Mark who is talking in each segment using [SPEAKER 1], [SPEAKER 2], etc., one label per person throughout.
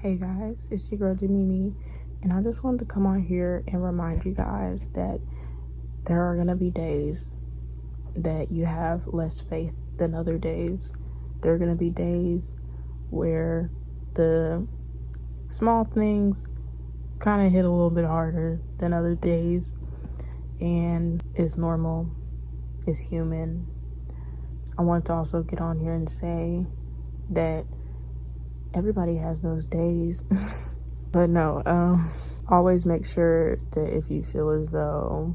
[SPEAKER 1] Hey guys, it's your girl Janimi, and I just wanted to come on here and remind you guys that there are gonna be days that you have less faith than other days. There are gonna be days where the small things kind of hit a little bit harder than other days, and it's normal, it's human. I want to also get on here and say that everybody has those days. But no, always make sure that if you feel as though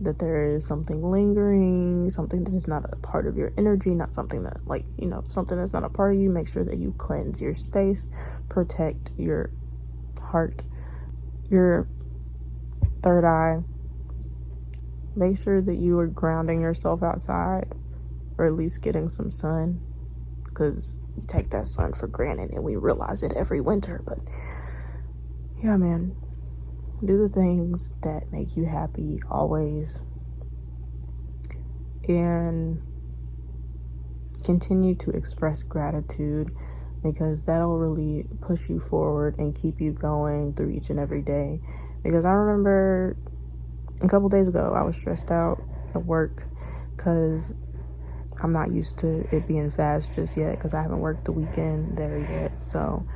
[SPEAKER 1] that there is something lingering, something that is not a part of your energy, not something that, something that's not a part of you, make sure that you cleanse your space, protect your heart, your third eye. Make sure that you are grounding yourself outside, or at least getting some sun, because we take that sun for granted and we realize it every winter. But yeah, man, do the things that make you happy always, and continue to express gratitude, because that'll really push you forward and keep you going through each and every day. Because I remember a couple days ago I was stressed out at work because I'm not used to it being fast just yet, because I haven't worked the weekend there yet. So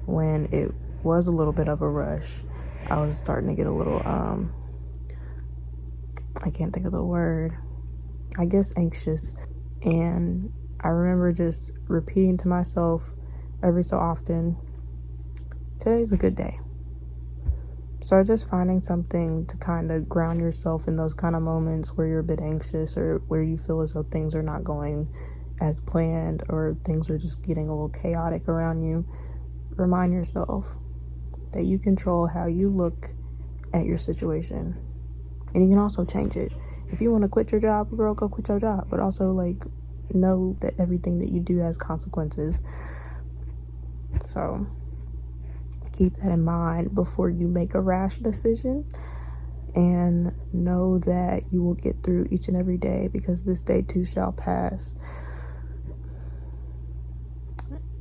[SPEAKER 1] when it was a little bit of a rush, I was starting to get a little I can't think of the word, I guess anxious. And I remember just repeating to myself every so often, today's a good day. So just finding something to kind of ground yourself in those kind of moments where you're a bit anxious, or where you feel as though things are not going as planned, or things are just getting a little chaotic around you. Remind yourself that you control how you look at your situation, and you can also change it. If you want to quit your job, girl, go quit your job, but also know that everything that you do has consequences. So keep that in mind before you make a rash decision, and know that you will get through each and every day, because this day too shall pass.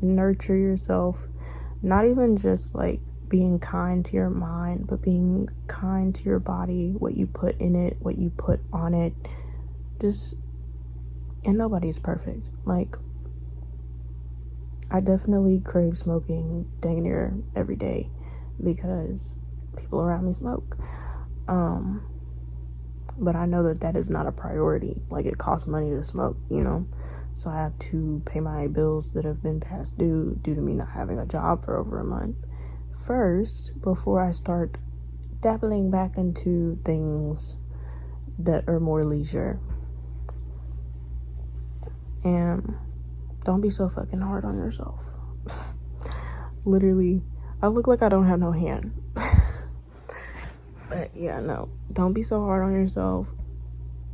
[SPEAKER 1] Nurture yourself, not even just being kind to your mind, but being kind to your body, what you put in it, what you put on it. And nobody's perfect. I definitely crave smoking dang near every day because people around me smoke. But I know that is not a priority. It costs money to smoke, So I have to pay my bills that have been past due to me not having a job for over a month first, before I start dabbling back into things that are more leisure. And don't be so fucking hard on yourself. Literally, I look like I don't have no hand. But yeah, no, don't be so hard on yourself.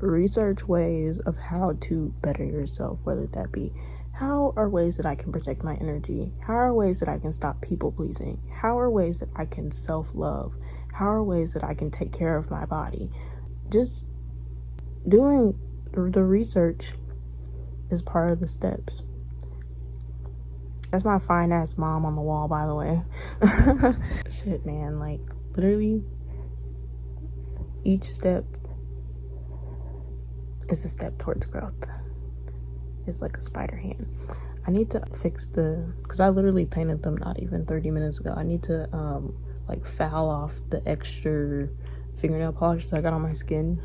[SPEAKER 1] Research ways of how to better yourself, whether that be, how are ways that I can protect my energy? How are ways that I can stop people pleasing? How are ways that I can self-love? How are ways that I can take care of my body? Just doing the research is part of the steps. That's my fine ass mom on the wall, by the way. Shit, man, literally each step is a step towards growth. It's like a spider hand. I need to fix because I literally painted them not even 30 minutes ago. I need to foul off the extra fingernail polish that I got on my skin.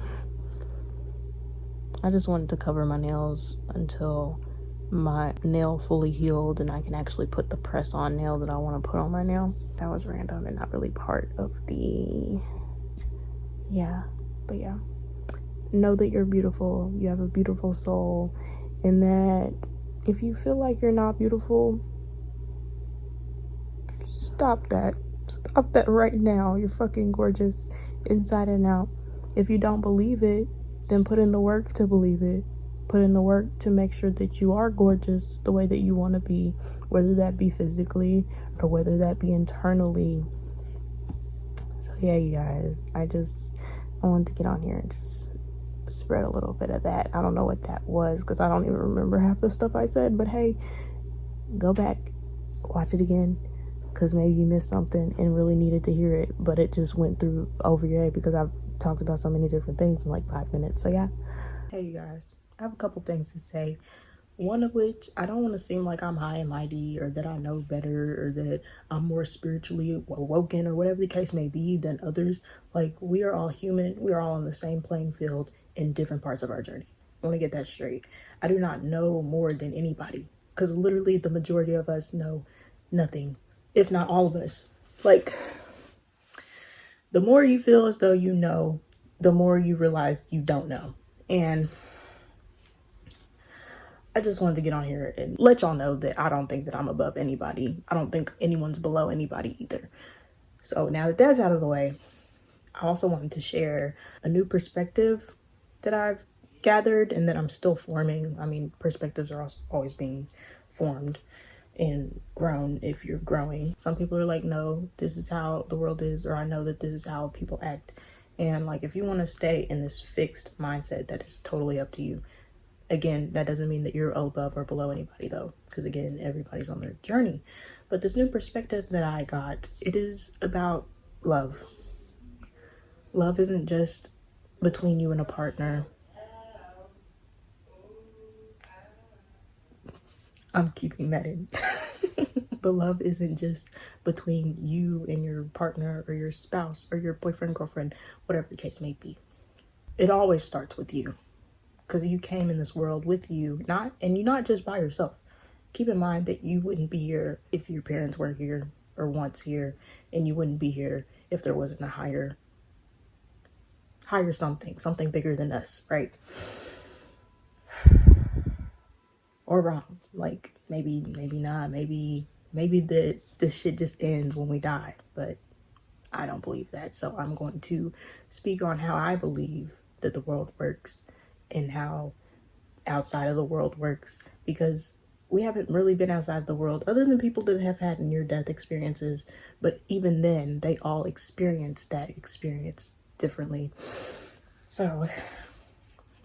[SPEAKER 1] I just wanted to cover my nails until my nail fully healed and I can actually put the press on nail that I want to put on my nail. That was random and not really part of the but yeah, know that you're beautiful. You have a beautiful soul, and that if you feel like you're not beautiful, stop that right now. You're fucking gorgeous inside and out. If you don't believe it, then put in the work to believe it. Put in the work to make sure that you are gorgeous the way that you want to be, whether that be physically or whether that be internally. So yeah, you guys, I wanted to get on here and just spread a little bit of that. I don't know what that was, because I don't even remember half the stuff I said, but hey, go back, watch it again, because maybe you missed something and really needed to hear it, but it just went through over your head because I've talked about so many different things in like 5 minutes. So yeah. Hey you guys, I have a couple things to say. One of which, I don't want to seem like I'm high and mighty or that I know better or that I'm more spiritually awoken or whatever the case may be than others. Like, we are all human. We are all on the same playing field in different parts of our journey. I want to get that straight. I do not know more than anybody because literally the majority of us know nothing, if not all of us. Like, the more you feel as though you know, the more you realize you don't know. And I just wanted to get on here and let y'all know that I don't think that I'm above anybody. I don't think anyone's below anybody either. So now that that's out of the way, I also wanted to share a new perspective that I've gathered and that I'm still forming. I mean, perspectives are always being formed and grown if you're growing. Some people are like, no, this is how the world is, or I know that this is how people act. And like, if you want to stay in this fixed mindset, that is totally up to you. Again, that doesn't mean that you're above or below anybody though, because again, everybody's on their journey. But this new perspective that I got, it is about love. Love isn't just between you and a partner. I'm keeping that in. But love isn't just between you and your partner or your spouse or your boyfriend, girlfriend, whatever the case may be. It always starts with you. Because you came in this world with you, and you're not just by yourself. Keep in mind that you wouldn't be here if your parents weren't here or once here, and you wouldn't be here if there wasn't a higher something bigger than us, right? Or wrong. Like maybe not. Maybe the shit just ends when we die, but I don't believe that. So I'm going to speak on how I believe that the world works and how outside of the world works, because we haven't really been outside of the world other than people that have had near-death experiences, but even then they all experience that experience differently. So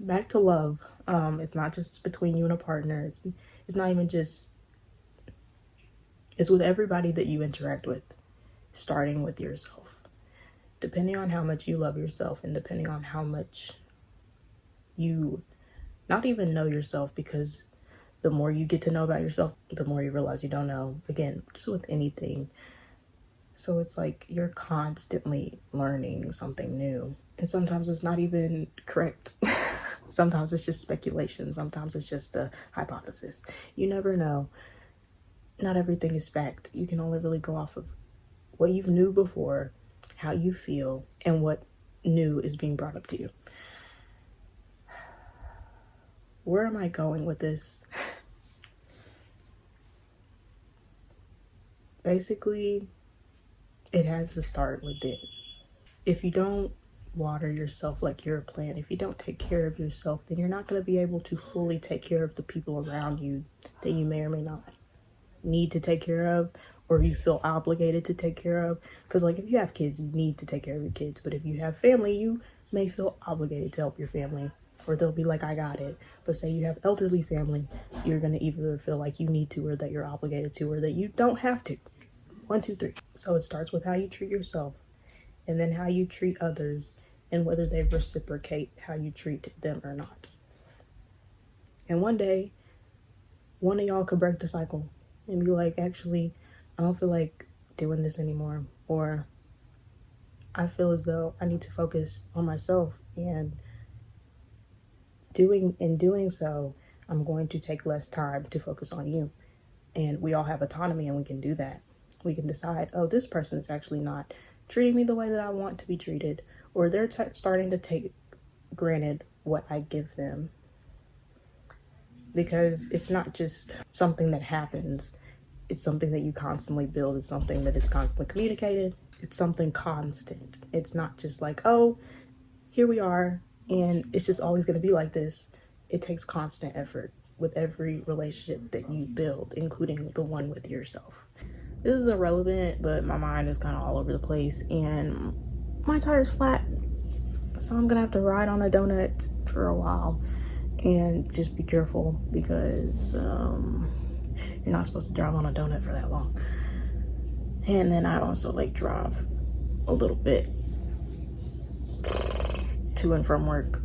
[SPEAKER 1] back to love. It's not just between you and a partner. It's not even just, it's with everybody that you interact with, starting with yourself. Depending on how much you love yourself and depending on how much you not even know yourself, because the more you get to know about yourself, the more you realize you don't know. Again, just with anything. So it's like you're constantly learning something new. And sometimes it's not even correct. Sometimes it's just speculation. Sometimes it's just a hypothesis. You never know. Not everything is fact. You can only really go off of what you knew before, how you feel, and what new is being brought up to you. Where am I going with this? Basically, it has to start within. If you don't water yourself like you're a plant, if you don't take care of yourself, then you're not going to be able to fully take care of the people around you that you may or may not need to take care of, or you feel obligated to take care of. Because like, if you have kids, you need to take care of your kids. But if you have family, you may feel obligated to help your family, or they'll be like, I got it. But say you have elderly family, you're going to either feel like you need to, or that you're obligated to, or that you don't have to. 1, 2, 3. So it starts with how you treat yourself, and then how you treat others, and whether they reciprocate how you treat them or not. And one day, one of y'all could break the cycle and be like, actually, I don't feel like doing this anymore. Or I feel as though I need to focus on myself, and doing so, I'm going to take less time to focus on you. And we all have autonomy, and we can do that. We can decide, oh, this person is actually not treating me the way that I want to be treated, or they're starting to take granted what I give them. Because it's not just something that happens. It's something that you constantly build. It's something that is constantly communicated. It's something constant. It's not just like, oh, here we are, and it's just always going to be like this. It takes constant effort with every relationship that you build, including the one with yourself. This is irrelevant, but my mind is kind of all over the place, and my tire's flat. So I'm going to have to ride on a donut for a while, and just be careful, because you're not supposed to drive on a donut for that long. And then I also like drive a little bit to and from work.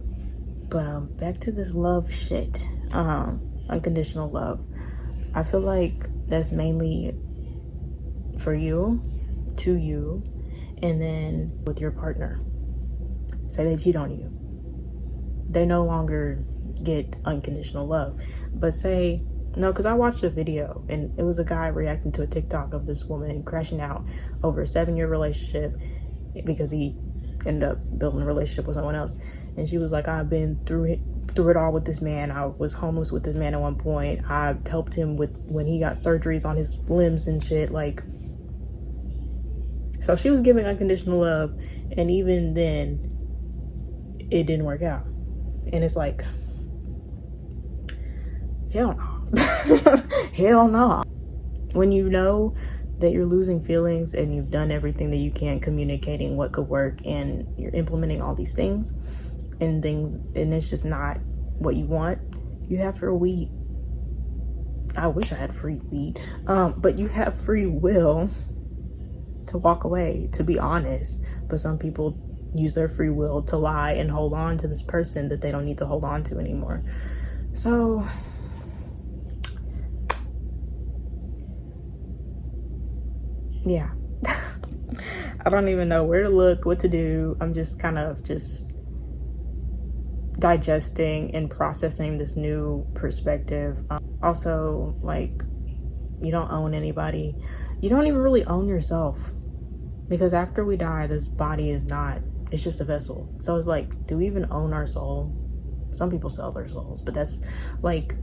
[SPEAKER 1] But back to this love shit. Unconditional love. I feel like that's mainly for you, to you, and then with your partner. Say they cheat on you. They no longer get unconditional love. But say, no, because I watched a video and it was a guy reacting to a TikTok of this woman crashing out over a 7-year relationship because he ended up building a relationship with someone else. And she was like, I've been through it all with this man. I was homeless with this man at one point. I helped him with when he got surgeries on his limbs and shit. Like, so she was giving unconditional love, and even then it didn't work out. And it's like, hell no. Hell no. When you know that you're losing feelings and you've done everything that you can communicating what could work, and you're implementing all these things and it's just not what you want, you have free weed. I wish I had free weed. But you have free will to walk away, to be honest. But some people use their free will to lie and hold on to this person that they don't need to hold on to anymore. So yeah. I don't even know where to look, what to do. I'm just kind of just digesting and processing this new perspective. Also, like, you don't own anybody. You don't even really own yourself, because after we die, this body is not, it's just a vessel. So it's like, do we even own our soul? Some people sell their souls, but that's like,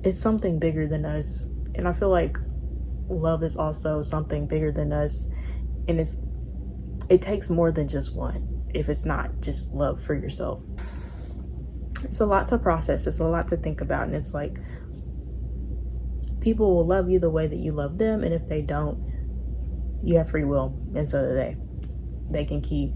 [SPEAKER 1] it's something bigger than us. And I feel like love is also something bigger than us, and it takes more than just one if it's not just love for yourself. It's a lot to process, it's a lot to think about, and it's like, people will love you the way that you love them, and if they don't, you have free will, and so do they can keep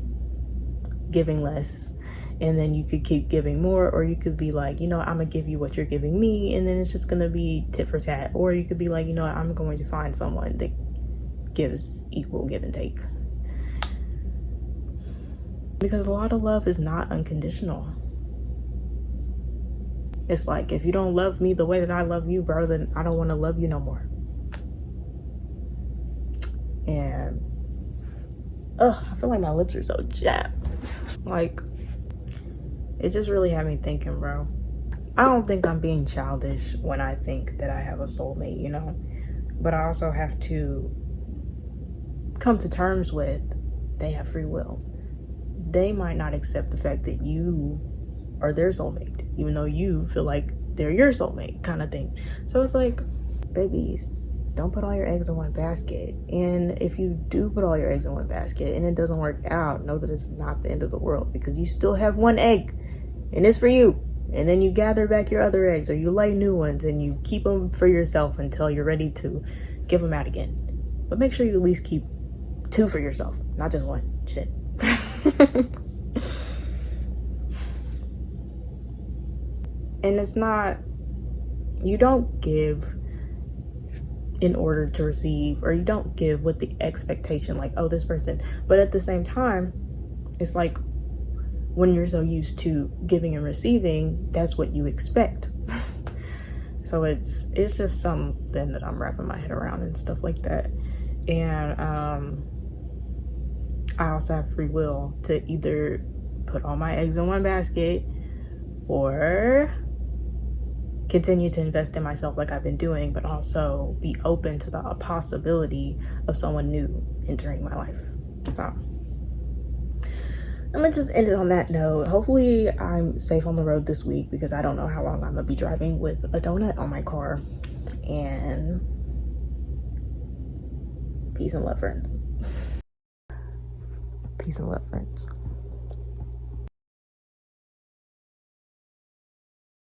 [SPEAKER 1] giving less, and then you could keep giving more, or you could be like, you know, I'm gonna give you what you're giving me, and then it's just gonna be tit for tat. Or you could be like, you know, I'm going to find someone that gives equal give and take, because a lot of love is not unconditional. It's like, if you don't love me the way that I love you, bro, then I don't want to love you no more. And I feel like my lips are so chapped. Like, it just really had me thinking, bro. I don't think I'm being childish when I think that I have a soulmate, you know? But I also have to come to terms with, they have free will. They might not accept the fact that you are their soulmate, even though you feel like they're your soulmate, kind of thing. So it's like, babies, don't put all your eggs in one basket. And if you do put all your eggs in one basket and it doesn't work out, know that it's not the end of the world, because you still have one egg and it's for you. And then you gather back your other eggs, or you lay new ones and you keep them for yourself until you're ready to give them out again. But make sure you at least keep 2 for yourself, not just 1. Shit. And it's not, you don't give in order to receive, or you don't give with the expectation like, oh, this person. But at the same time, it's like, when you're so used to giving and receiving, that's what you expect. So it's just something that I'm wrapping my head around and stuff like that. And I also have free will to either put all my eggs in one basket or continue to invest in myself like I've been doing, but also be open to the possibility of someone new entering my life. So I'm gonna just end it on that note. Hopefully I'm safe on the road this week, because I don't know how long I'm gonna be driving with a donut on my car. And peace and love, friends. Peace and love, friends.